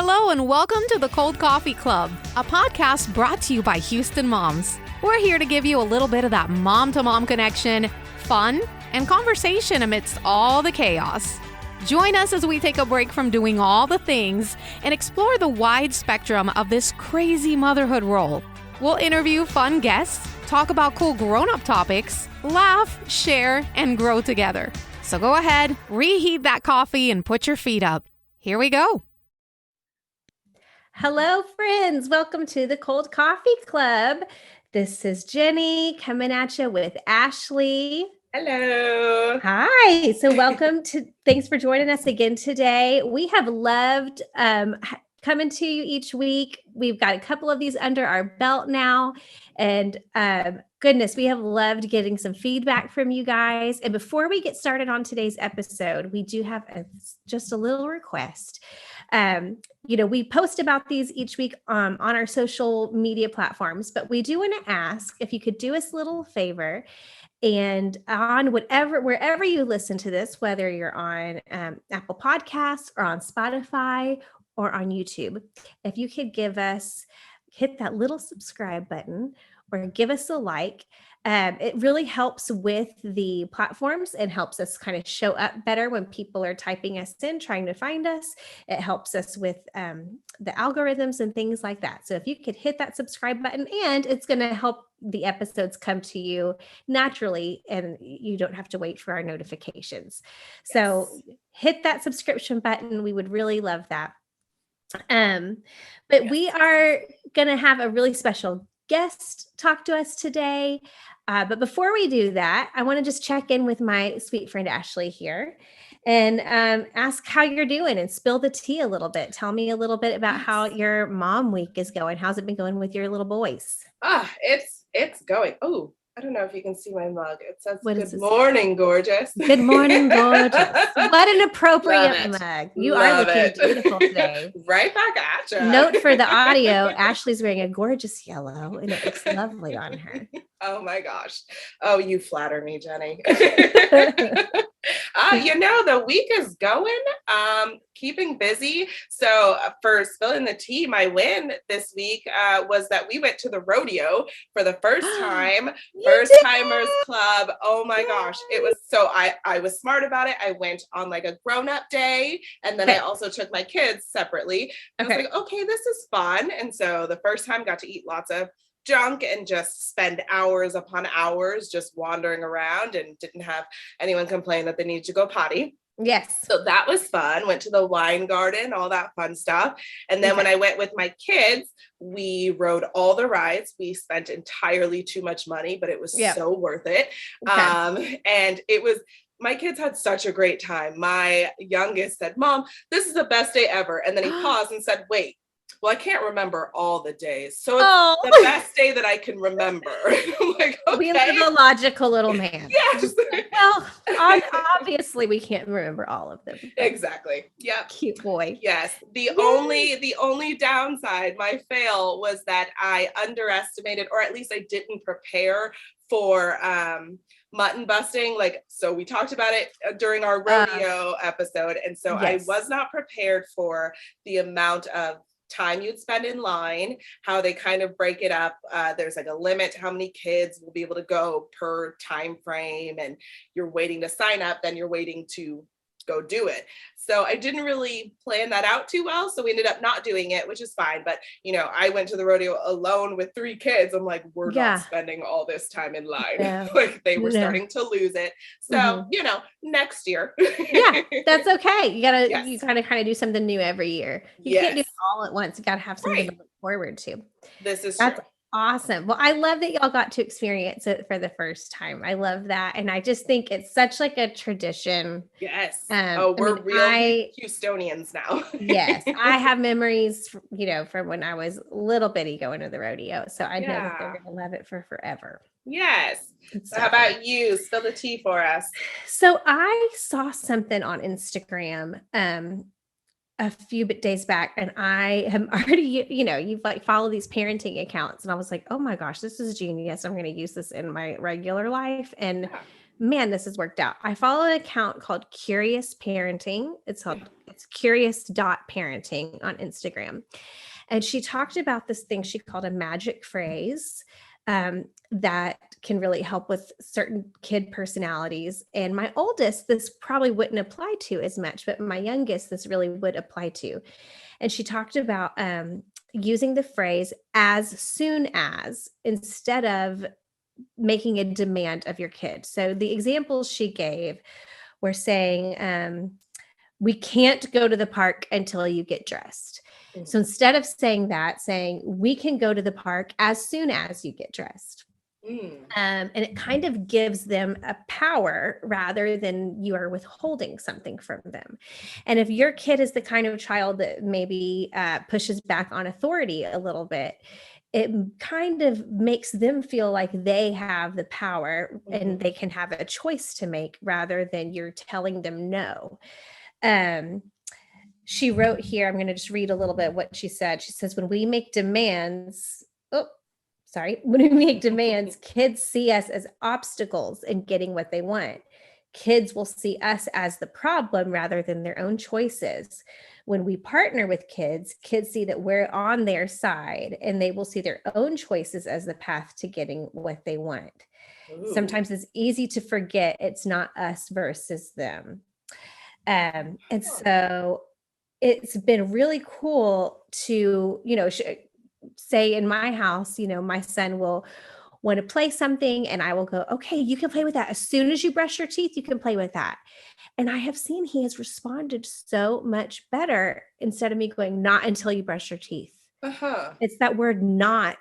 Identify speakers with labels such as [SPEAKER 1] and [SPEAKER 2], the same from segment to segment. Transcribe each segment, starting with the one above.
[SPEAKER 1] Hello and welcome to the Cold Coffee Club, a podcast brought to you by Houston Moms. We're here to give you a little bit of that mom-to-mom connection, fun, and conversation amidst all the chaos. Join us as we take a break from doing all the things and explore the wide spectrum of this crazy motherhood role. We'll interview fun guests, talk about cool grown-up topics, laugh, share, and grow together. So go ahead, reheat that coffee and put your feet up. Here we go.
[SPEAKER 2] Hello, friends. Welcome to the Cold Coffee Club. This is Jenny coming at you with Ashley.
[SPEAKER 3] Hello.
[SPEAKER 2] Hi. So thanks for joining us again today. We have loved coming to you each week. We've got a couple of these under our belt now. And goodness, we have loved getting some feedback from you guys. And before we get started on today's episode, we do have just a little request. We post about these each week on our social media platforms, but we do want to ask if you could do us a little favor and on wherever you listen to this, whether you're on Apple Podcasts or on Spotify or on YouTube, if you could hit that little subscribe button or give us a like. It really helps with the platforms and helps us kind of show up better when people are typing us in, trying to find us. It helps us with the algorithms and things like that. So if you could hit that subscribe button, and it's going to help the episodes come to you naturally and you don't have to wait for our notifications. Yes. So hit that subscription button. We would really love that. But we are going to have a really special guest talk to us today. But before we do that, I want to just check in with my sweet friend Ashley here and ask how you're doing and spill the tea a little bit. Tell me a little bit about how your mom week is going. How's it been going with your little boys?
[SPEAKER 3] It's going. Oh, I don't know if you can see my mug. It says,
[SPEAKER 2] "Good
[SPEAKER 3] morning, gorgeous."
[SPEAKER 2] Good morning, gorgeous. What an appropriate mug. You are looking beautiful today.
[SPEAKER 3] Right back at you.
[SPEAKER 2] Note for the audio, Ashley's wearing a gorgeous yellow and it looks lovely on her.
[SPEAKER 3] Oh my gosh. Oh, you flatter me, Jenny. The week is going, keeping busy. So for spilling the tea, my win this week was that we went to the rodeo for the first time. First Timers Club. Oh my gosh. It was so I was smart about it. I went on like a grown-up day and then I also took my kids separately. I was like, okay, this is fun. And so the first time got to eat lots of junk and just spend hours upon hours just wandering around and didn't have anyone complain that they needed to go potty.
[SPEAKER 2] Yes.
[SPEAKER 3] So that was fun. Went to the wine garden, all that fun stuff. And then when I went with my kids, we rode all the rides. We spent entirely too much money, but it was so worth it. And it was, my kids had such a great time. My youngest said, "Mom, this is the best day ever." And then he paused and said, "Wait, well, I can't remember all the days. So it's the best day that I can remember." I'm like, okay.
[SPEAKER 2] We live a logical little man.
[SPEAKER 3] Yes.
[SPEAKER 2] Well, obviously we can't remember all of them.
[SPEAKER 3] Exactly. Yeah.
[SPEAKER 2] Cute boy.
[SPEAKER 3] Yes. The only downside, my fail, was that I underestimated, or at least I didn't prepare for mutton busting. So we talked about it during our rodeo episode. And so I was not prepared for the amount of time you'd spend in line, how they kind of break it up. There's like a limit to how many kids will be able to go per time frame, and you're waiting to sign up, then you're waiting to go do it. So I didn't really plan that out too well. So we ended up not doing it, which is fine. But, I went to the rodeo alone with 3 kids. I'm like, we're not spending all this time in line.
[SPEAKER 2] Yeah.
[SPEAKER 3] They were starting to lose it. So, next year.
[SPEAKER 2] Yeah, that's okay. You gotta, you kind of do something new every year. You can't do it all at once. You gotta have something to look forward to.
[SPEAKER 3] That's
[SPEAKER 2] true. Awesome. Well, I love that y'all got to experience it for the first time. I love that. And I just think it's such like a tradition.
[SPEAKER 3] Yes. We're real Houstonians now.
[SPEAKER 2] Yes. I have memories, from when I was little bitty going to the rodeo. So I know that they're going to love it for forever.
[SPEAKER 3] Yes. So how about you? Spill the tea for us.
[SPEAKER 2] So I saw something on Instagram, a few days back, and I have already, you've follow these parenting accounts, and I was like, oh my gosh, this is genius. I'm going to use this in my regular life. And man, this has worked out. I follow an account called Curious Parenting. It's curious.parenting on Instagram. And she talked about this thing she called a magic phrase that can really help with certain kid personalities. And my oldest, this probably wouldn't apply to as much, but my youngest, this really would apply to. And she talked about using the phrase as soon as, instead of making a demand of your kid. So the examples she gave were saying, we can't go to the park until you get dressed. So instead of saying that, saying we can go to the park as soon as you get dressed. And it kind of gives them a power rather than you are withholding something from them. And if your kid is the kind of child that maybe pushes back on authority a little bit, it kind of makes them feel like they have the power and they can have a choice to make rather than you're telling them no. She wrote here, I'm going to just read a little bit what she said. She says, when we make demands, kids see us as obstacles in getting what they want. Kids will see us as the problem rather than their own choices. When we partner with kids, kids see that we're on their side and they will see their own choices as the path to getting what they want. Ooh. Sometimes it's easy to forget it's not us versus them. And so it's been really cool to, say in my house, my son will want to play something and I will go, okay, you can play with that. As soon as you brush your teeth, you can play with that. And I have seen he has responded so much better instead of me going, not until you brush your teeth. It's that word not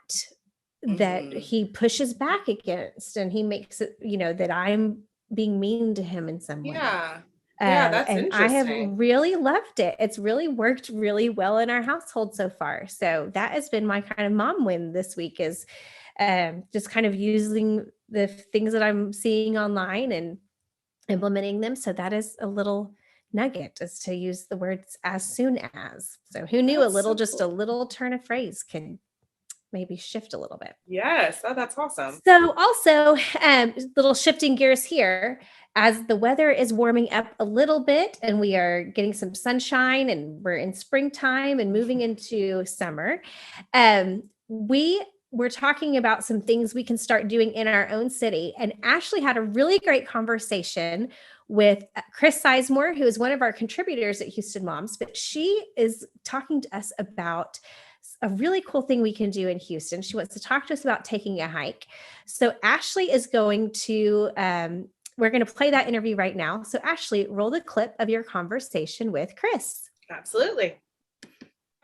[SPEAKER 2] that he pushes back against, and he makes it, that I'm being mean to him in some way.
[SPEAKER 3] Yeah, that's
[SPEAKER 2] and
[SPEAKER 3] interesting.
[SPEAKER 2] I have really loved it. It's really worked really well in our household so far. So that has been my kind of mom win this week, is just kind of using the things that I'm seeing online and implementing them. So that is a little nugget, is to use the words as soon as. So who knew
[SPEAKER 3] That's
[SPEAKER 2] a little turn of phrase can maybe shift a little bit.
[SPEAKER 3] Yes. Oh, that's awesome.
[SPEAKER 2] So also, little shifting gears here, as the weather is warming up a little bit and we are getting some sunshine and we're in springtime and moving into summer, we're talking about some things we can start doing in our own city. And Ashley had a really great conversation with Chris Sizemore, who is one of our contributors at Houston Moms, but she is talking to us about a really cool thing we can do in Houston. She wants to talk to us about taking a hike. So Ashley is going to, we're going to play that interview right now. So Ashley, roll the clip of your conversation with Chris.
[SPEAKER 3] Absolutely.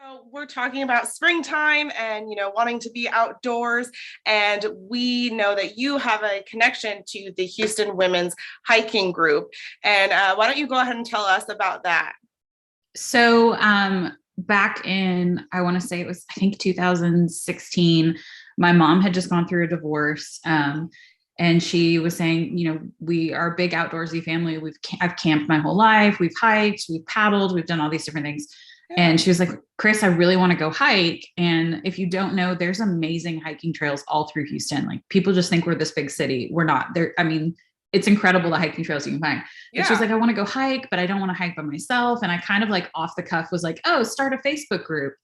[SPEAKER 3] So we're talking about springtime and, wanting to be outdoors. And we know that you have a connection to the Houston Women's Hiking Group. And why don't you go ahead and tell us about that?
[SPEAKER 4] So back in, I want to say it was, I think 2016, my mom had just gone through a divorce. And she was saying, we are a big outdoorsy family. I've camped my whole life. We've hiked, we've paddled, we've done all these different things. And she was like, Chris, I really want to go hike. And if you don't know, there's amazing hiking trails all through Houston. Like, people just think we're this big city. We're not there. I mean, it's incredible the hiking trails you can find. But she was like, I want to go hike, but I don't want to hike by myself. And I kind of like off the cuff was like, oh, start a Facebook group.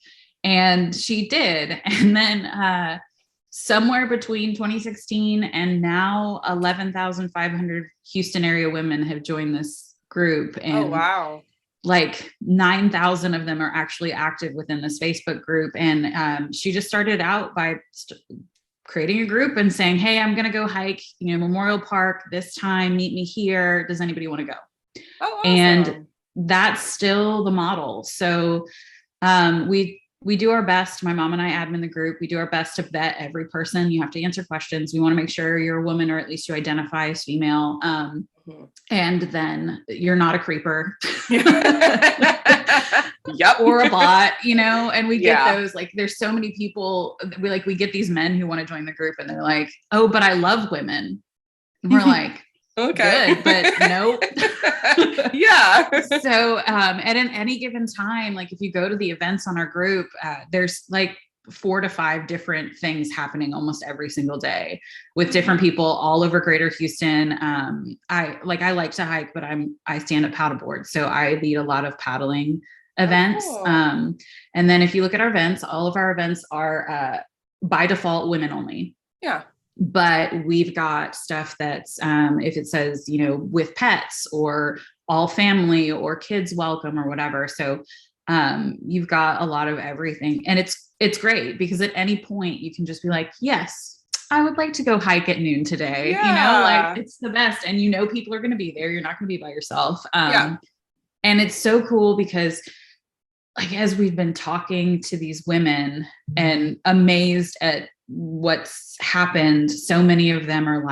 [SPEAKER 4] And she did. And then somewhere between 2016 and now 11,500 Houston area women have joined this group. And
[SPEAKER 3] oh, wow.
[SPEAKER 4] Like 9,000 of them are actually active within this Facebook group. And she just started out by creating a group and saying, hey, I'm going to go hike, Memorial Park this time, meet me here. Does anybody want to go?
[SPEAKER 3] Oh, awesome.
[SPEAKER 4] And that's still the model. So we do our best. My mom and I admin the group. We do our best to vet every person. You have to answer questions. We want to make sure you're a woman, or at least you identify as female. And then you're not a creeper.
[SPEAKER 3] Yep.
[SPEAKER 4] Or a bot, and we get those, like, there's so many people, we get these men who want to join the group and they're like, oh, but I love women. And we're like, okay, good, but nope.
[SPEAKER 3] Yeah.
[SPEAKER 4] So, at any given time, like if you go to the events on our group, there's like 4 to 5 different things happening almost every single day with different people all over Greater Houston. I like to hike, but I stand up paddleboard. So I lead a lot of paddling events.
[SPEAKER 3] Oh, cool.
[SPEAKER 4] And then if you look at our events, all of our events are by default women only.
[SPEAKER 3] Yeah.
[SPEAKER 4] But we've got stuff that's if it says, with pets or all family or kids welcome or whatever. So you've got a lot of everything, and it's great because at any point you can just be like, yes, I would like to go hike at noon today.
[SPEAKER 3] Yeah.
[SPEAKER 4] It's the best. And people are going to be there. You're not going to be by yourself.
[SPEAKER 3] Yeah.
[SPEAKER 4] And it's so cool because as we've been talking to these women and amazed at what's happened, so many of them are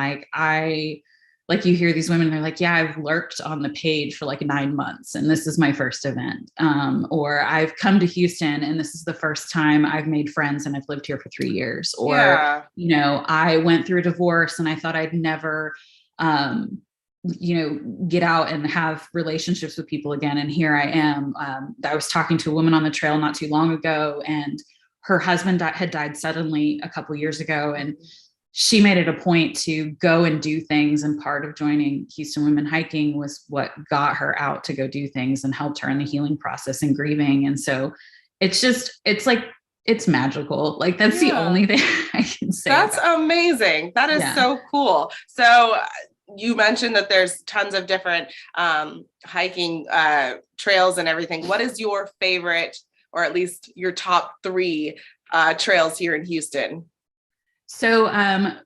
[SPEAKER 4] you hear these women, they're like, yeah, I've lurked on the page for 9 months and this is my first event. Or I've come to Houston and this is the first time I've made friends and I've lived here for 3 years. Or, I went through a divorce and I thought I'd never, get out and have relationships with people again. And here I am. I was talking to a woman on the trail not too long ago, and her husband had died suddenly a couple years ago. And she made it a point to go and do things. And part of joining Houston Women Hiking was what got her out to go do things and helped her in the healing process and grieving. And so it's magical. That's the only thing I can say.
[SPEAKER 3] That's amazing. That is so cool. So you mentioned that there's tons of different hiking trails and everything. What is your favorite, or at least your top 3 trails here in Houston?
[SPEAKER 4] So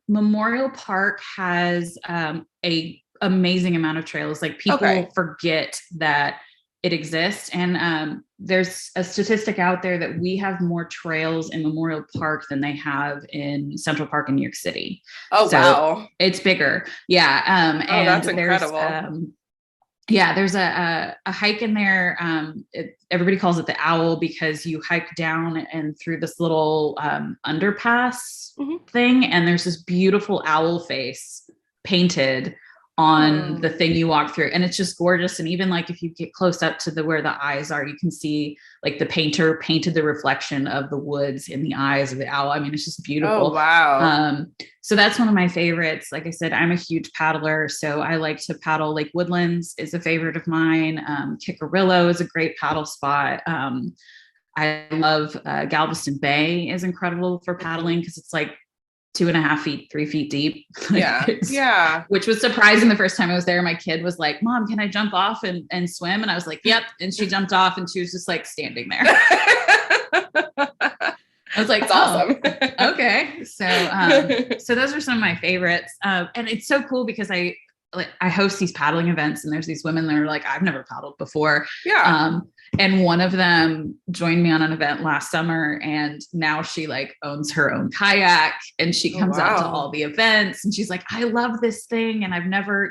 [SPEAKER 4] Memorial Park has a amazing amount of trails. People forget that it exists. And there's a statistic out there that we have more trails in Memorial Park than they have in Central Park in New York City.
[SPEAKER 3] Oh, so wow.
[SPEAKER 4] It's bigger. Yeah. And
[SPEAKER 3] that's incredible.
[SPEAKER 4] There's a hike in there. Everybody calls it the Owl because you hike down and through this little underpass thing. And there's this beautiful owl face painted on the thing you walk through. And it's just gorgeous. And even if you get close up to where the eyes are, you can see the painter painted the reflection of the woods in the eyes of the owl. I mean, it's just beautiful.
[SPEAKER 3] Oh, wow.
[SPEAKER 4] So that's one of my favorites. Like I said, I'm a huge paddler, so I like to paddle. Lake Woodlands is a favorite of mine. Kickerillo is a great paddle spot. I love Galveston Bay is incredible for paddling because it's 2.5 feet, 3 feet deep. Which was surprising the first time I was there. My kid was like, Mom, can I jump off and swim? And I was like, yep. And she jumped off and she was just standing there. I was like,
[SPEAKER 3] that's awesome.
[SPEAKER 4] Okay. So those are some of my favorites. And it's so cool because I host these paddling events and there's these women that are like, I've never paddled before.
[SPEAKER 3] Yeah.
[SPEAKER 4] And one of them joined me on an event last summer, and now she owns her own kayak and she comes out to all the events, and she's like, I love this thing. And I'd never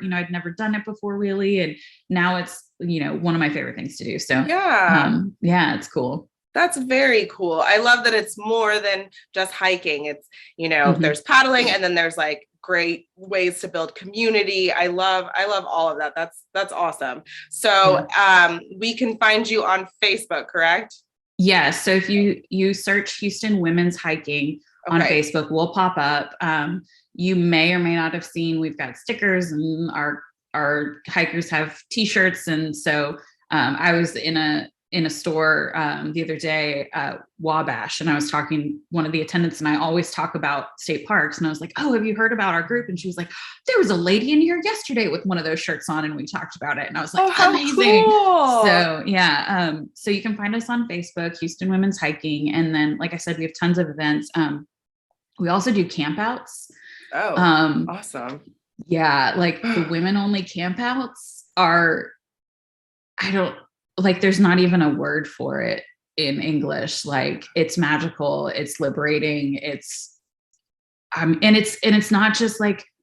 [SPEAKER 4] done it before really. And now it's, one of my favorite things to do. So it's cool.
[SPEAKER 3] That's very cool. I love that it's more than just hiking. It's, there's paddling, and then there's great ways to build community. I love all of that. That's awesome. So we can find you on Facebook, correct?
[SPEAKER 4] Yes. So if you search Houston Women's Hiking on Facebook, we'll pop up. You may or may not have seen, we've got stickers, and our hikers have t-shirts. And so I was in a store the other day, Wabash, and I was talking one of the attendants, and I always talk about state parks. And I was like, oh, have you heard about our group? And she was like, there was a lady in here yesterday with one of those shirts on, and we talked about it. And I was like,
[SPEAKER 3] how
[SPEAKER 4] amazing.
[SPEAKER 3] Cool.
[SPEAKER 4] So so you can find us on Facebook, Houston Women's Hiking. And then, like I said, we have tons of events. We also do campouts.
[SPEAKER 3] Oh, awesome.
[SPEAKER 4] Yeah. The women only campouts are, there's not even a word for it in English. It's magical. It's liberating. It's, and it's not just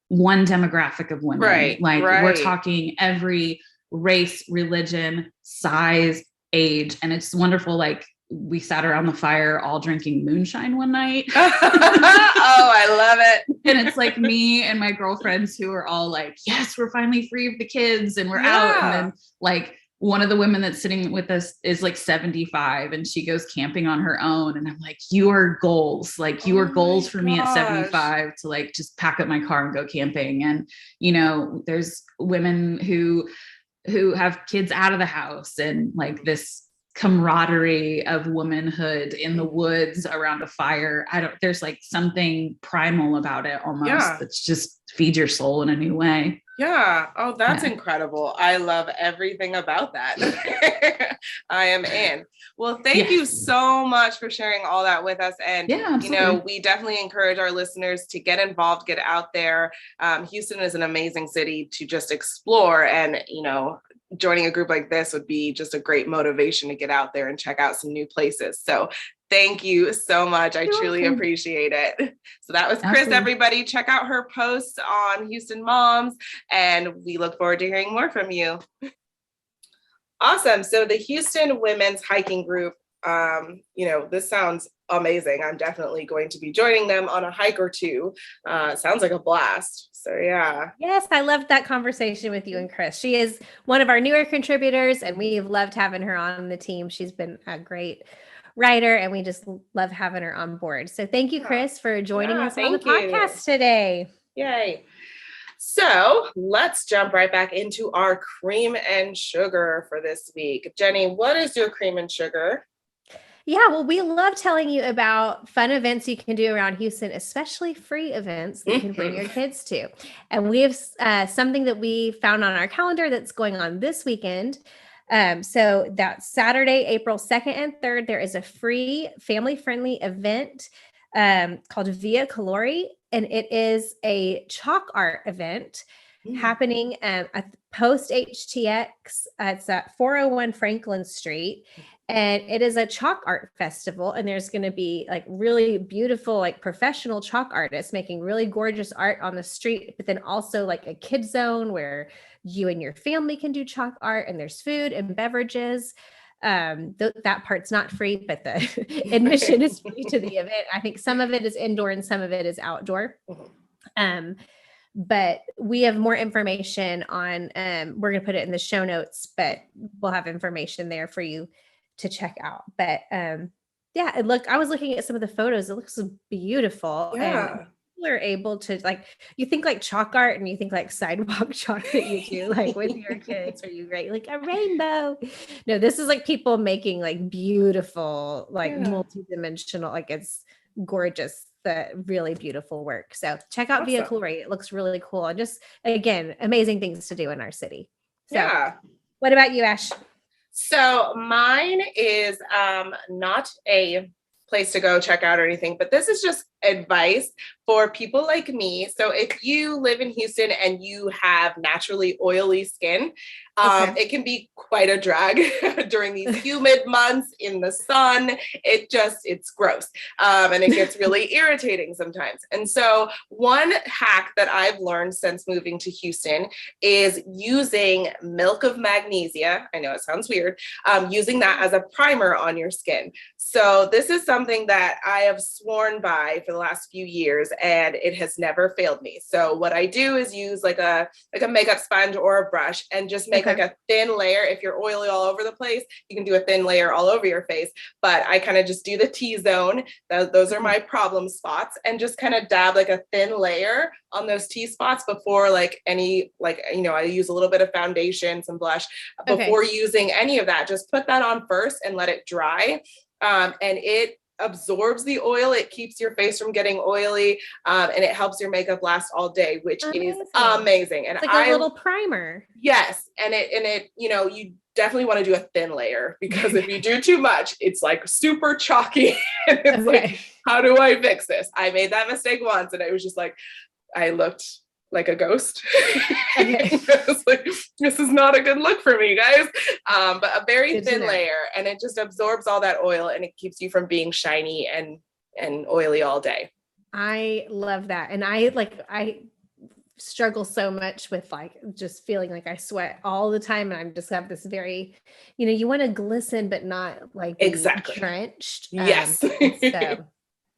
[SPEAKER 4] one demographic of women.
[SPEAKER 3] Right.
[SPEAKER 4] We're talking every race, religion, size, age. And it's wonderful. We sat around the fire all drinking moonshine one night.
[SPEAKER 3] Oh, I love it.
[SPEAKER 4] And it's me and my girlfriends who are all yes, we're finally free of the kids and we're out. And then one of the women that's sitting with us is like 75 and she goes camping on her own. And I'm like, your goals, like your goals for me at 75 to like just pack up my car and go camping. And, you know, there's women who have kids out of the house and like this camaraderie of womanhood in the woods around a fire. There's like something primal about it almost that's just feeds your soul in a new way.
[SPEAKER 3] Yeah. Oh, that's incredible. I love everything about that. I am in. Well, thank you so much for sharing all that with us. And, you know, we definitely encourage our listeners to get involved, get out there. Houston is an amazing city to just explore, and, you know, joining a group like this would be just a great motivation to get out there and check out some new places. So thank you so much. I truly appreciate it. So that was Chris, everybody. Check out her posts on Houston Moms, and we look forward to hearing more from you. Awesome. So the Houston Women's Hiking Group, you know, this sounds amazing. I'm definitely going to be joining them on a hike or two. Sounds like a blast. So yeah.
[SPEAKER 2] Yes, I loved that conversation with you and Chris. She is one of our newer contributors, and we've loved having her on the team. She's been a great writer, and we just love having her on board. So thank you, Chris, for joining us on the podcast today.
[SPEAKER 3] Yay. So let's jump right back into our cream and sugar for this week. Jenny, what is your cream and sugar?
[SPEAKER 2] Yeah, well, we love telling you about fun events you can do around Houston, especially free events that you can bring your kids to. And we have something that we found on our calendar that's going on this weekend. So that's Saturday, April 2nd and 3rd. There is a free family-friendly event called Via Calori, and it is a chalk art event happening at post HTX. It's at 401 Franklin Street. And it is a chalk art festival, and there's going to be like really beautiful, like professional chalk artists making really gorgeous art on the street, but then also like a kid zone where you and your family can do chalk art, and there's food and beverages. That part's not free, but the admission is free to the event. I think some of it is indoor and some of it is outdoor. But we have more information on, we're going to put it in the show notes, but we'll have information there for you to check out. But yeah, I was looking at some of the photos. It looks beautiful.
[SPEAKER 3] Yeah.
[SPEAKER 2] And people are able to, like, you think like chalk art and you think like sidewalk chalk that you do like with your kids, or you write like a rainbow. No, this is like people making like beautiful, like multi-dimensional, like it's gorgeous, the really beautiful work. So check out Via Calori. It looks really cool. And just, again, amazing things to do in our city. So what about you, Ash?
[SPEAKER 3] So mine is not a place to go check out or anything, but this is just advice for people like me. So if you live in Houston and you have naturally oily skin, it can be quite a drag during these humid months in the sun. It's gross. And it gets really irritating sometimes. And so one hack that I've learned since moving to Houston is using milk of magnesia. I know it sounds weird. Using that as a primer on your skin. So this is something that I have sworn by for the last few years, and it has never failed me. So what I do is use like a makeup sponge or a brush and just make like a thin layer. If you're oily all over the place, you can do a thin layer all over your face, but I kind of just do the T-zone. Those are my problem spots, and just kind of dab like a thin layer on those T spots before I use a little bit of foundation, some blush before using any of that. Just put that on first and let it dry. And it absorbs the oil. It keeps your face from getting oily, and it helps your makeup last all day, which is amazing. And
[SPEAKER 2] it's like a little primer.
[SPEAKER 3] Yes, and it you definitely want to do a thin layer, because if you do too much, it's like super chalky. And it's like, how do I fix this? I made that mistake once, and it was just like I looked like a ghost. I was like, this is not a good look for me, guys. But a very thin layer, and it just absorbs all that oil, and it keeps you from being shiny and oily all day.
[SPEAKER 2] I love that. And I struggle so much with like just feeling like I sweat all the time, and I just have this very, you want to glisten but not like
[SPEAKER 3] exactly
[SPEAKER 2] drenched.
[SPEAKER 3] Yes.
[SPEAKER 2] So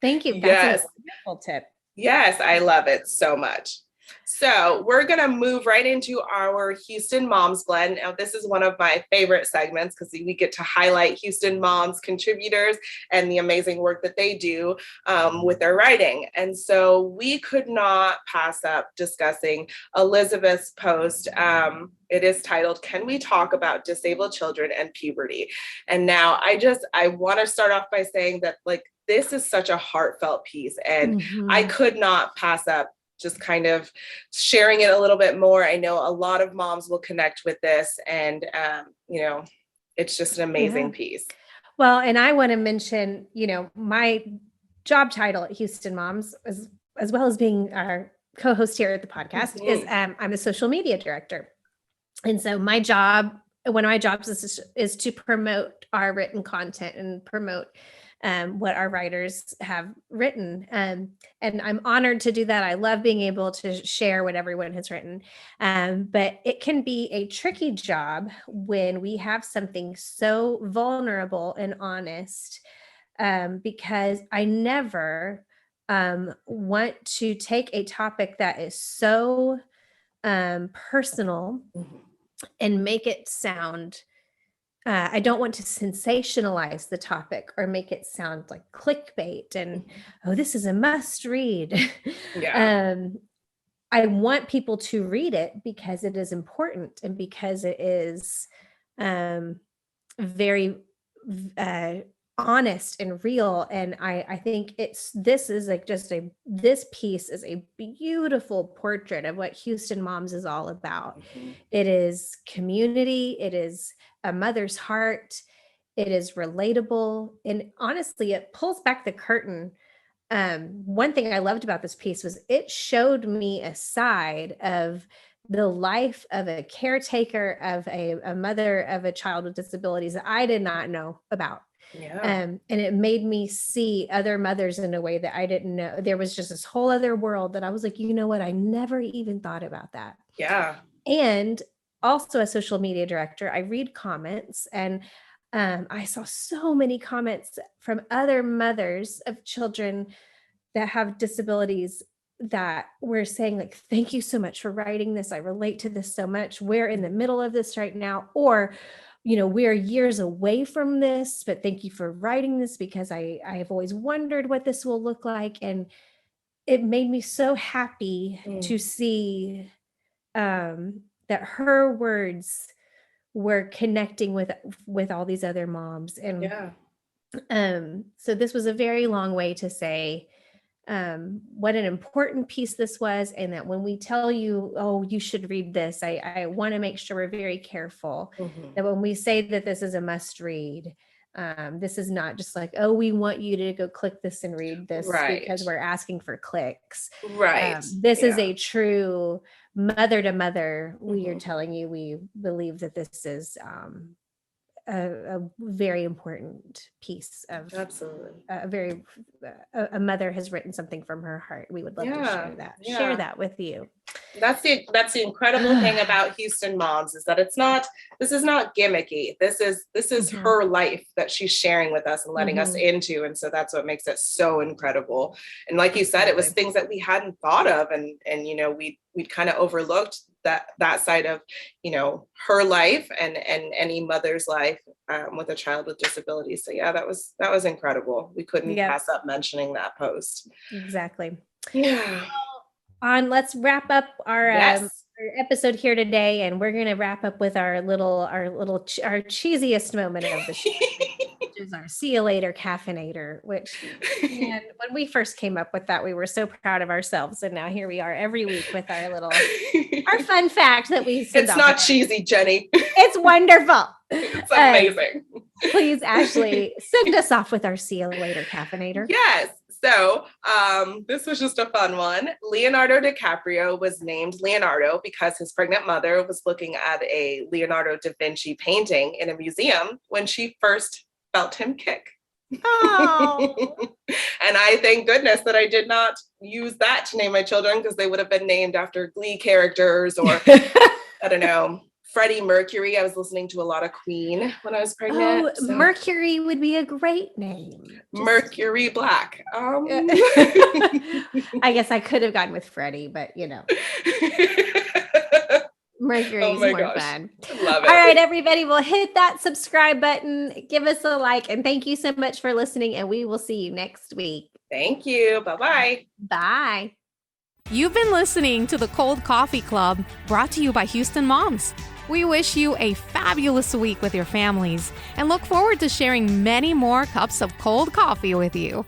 [SPEAKER 2] thank you. That's a wonderful tip.
[SPEAKER 3] Yes, I love it so much. So we're going to move right into our Houston Moms Blend. Now, this is one of my favorite segments because we get to highlight Houston moms contributors and the amazing work that they do with their writing. And so we could not pass up discussing Elizabeth's post. It is titled, "Can We Talk About Disabled Children and Puberty?" And now I want to start off by saying that this is such a heartfelt piece, and I could not pass up just kind of sharing it a little bit more. I know a lot of moms will connect with this, and it's just an amazing piece.
[SPEAKER 2] Well, and I want to mention, my job title at Houston Moms, as well as being our co-host here at the podcast, is I'm a social media director. And so one of my jobs is to promote our written content and promote what our writers have written. And I'm honored to do that. I love being able to share what everyone has written. But it can be a tricky job when we have something so vulnerable and honest, because I never want to take a topic that is so personal and make it sound, I don't want to sensationalize the topic or make it sound like clickbait and, oh, this is a must read. I want people to read it because it is important and because it is very honest and real. And I think this piece is a beautiful portrait of what Houston Moms is all about. It is community. It is a mother's heart. It is relatable. And honestly, it pulls back the curtain. One thing I loved about this piece was it showed me a side of the life of a caretaker, of a mother of a child with disabilities that I did not know about. And it made me see other mothers in a way that I didn't know. There was just this whole other world that I was like, you know what? I never even thought about that. And also a social media director, I read comments, and I saw so many comments from other mothers of children that have disabilities that were saying like, thank you so much for writing this. I relate to this so much. We're in the middle of this right now. Or, we're years away from this, but thank you for writing this because I have always wondered what this will look like. And it made me so happy to see that her words were connecting with all these other moms. And so this was a very long way to say what an important piece this was, and that when we tell you, oh, you should read this, I want to make sure we're very careful that when we say that this is a must read, this is not just like, oh, we want you to go click this and read this because we're asking for clicks. This is a true mother to mother. We are telling you we believe that this is a very important piece of a mother has written something from her heart. We would love to share that with you.
[SPEAKER 3] That's the incredible thing about Houston Moms, is that this is not gimmicky. This is her life that she's sharing with us and letting us into. And so that's what makes it so incredible. And like you said, it was things that we hadn't thought of, and we'd kind of overlooked that side of, her life and any mother's life with a child with disabilities. So yeah, that was incredible. We couldn't pass up mentioning that post.
[SPEAKER 2] Exactly. Let's wrap up our episode here today, and we're going to wrap up with our cheesiest moment of the show, which is our "See You Later" caffeinator. Which, man, when we first came up with that, we were so proud of ourselves, and now here we are every week with our our fun fact that we.
[SPEAKER 3] It's not cheesy, Jenny.
[SPEAKER 2] It's wonderful.
[SPEAKER 3] It's amazing.
[SPEAKER 2] Please, Ashley, send us off with our "See You Later" caffeinator.
[SPEAKER 3] Yes. So this was just a fun one. Leonardo Dicaprio was named Leonardo because his pregnant mother was looking at a Leonardo da Vinci painting in a museum when she first felt him kick.
[SPEAKER 2] Oh.
[SPEAKER 3] And I thank goodness that I did not use that to name my children, because they would have been named after Glee characters or I don't know, Freddie Mercury. I was listening to a lot of Queen when I was pregnant.
[SPEAKER 2] Oh, Mercury would be a great name.
[SPEAKER 3] Mercury Black.
[SPEAKER 2] I guess I could have gone with Freddie, but Mercury's more fun.
[SPEAKER 3] Love it.
[SPEAKER 2] All right, everybody, we'll hit that subscribe button. Give us a like, and thank you so much for listening, and we will see you next week.
[SPEAKER 3] Thank you. Bye-bye.
[SPEAKER 2] Bye.
[SPEAKER 1] You've been listening to the Cold Coffee Club, brought to you by Houston Moms. We wish you a fabulous week with your families and look forward to sharing many more cups of cold coffee with you.